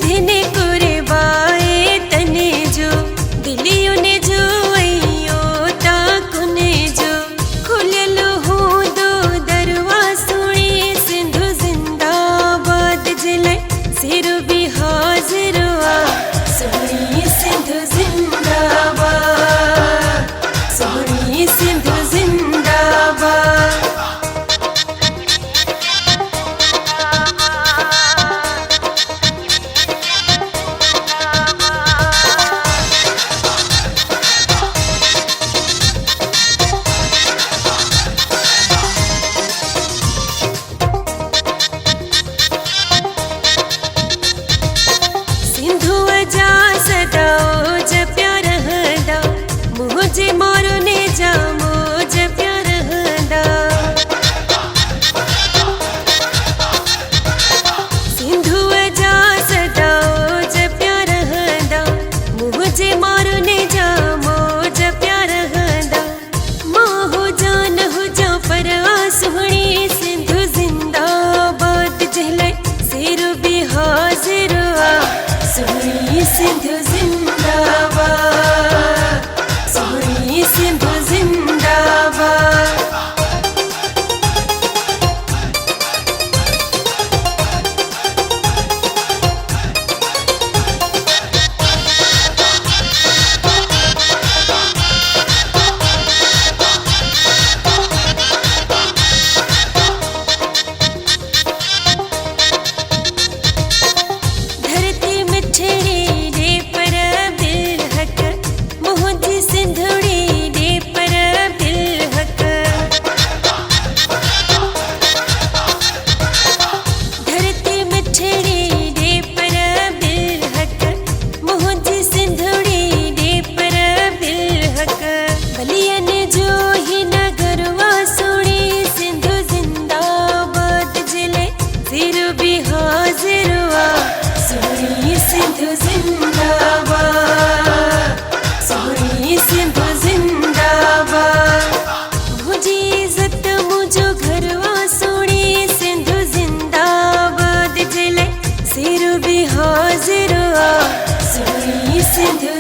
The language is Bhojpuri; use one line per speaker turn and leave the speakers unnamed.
सिंधने कुरबाए तने जो दिलियों ने जो अयो ताकुने जो खुललो हो दो दरवा सुनी सिंधु जिंदाबाद जिले सिर भी हाजिर आ सुनी सिंधु जिंदाबाद सुनी सिंधु जिंदाबाद। मुझे मारो ने जा मुझ प्यार हदा सिंधु जा सदा ज प्यार हदा मुझे मारो ने जा मुझ प्यार हदा माँ हो जान हो जा पर सुहणी सिंधु जिंदाबाद जहले सिर भी हाजिर आ सुहणी सिंधु जिंदाबाद सुहणी सिंधु जिंदाबाद। धरती मिठड़ी दे पर दिल हक मोहजी सिंधुड़ी दे पर दिल हक धरती मिठड़ी दे पर दिल हक मोहजी सिंधुड़ी दे पर दिल हक बलियन जो ही नगरवा सुनी सिंधु जिंदाबाद जिले सिर भी हाजिर आ सुनी सिंधु जिंदाबाद सुनी सिंधु जिंदाबाद। मुझे इज्जत मुझो घरवा सुनी सिंधु जिंदाबाद जिले सिर भी हाजिर आ सुनी सिंधु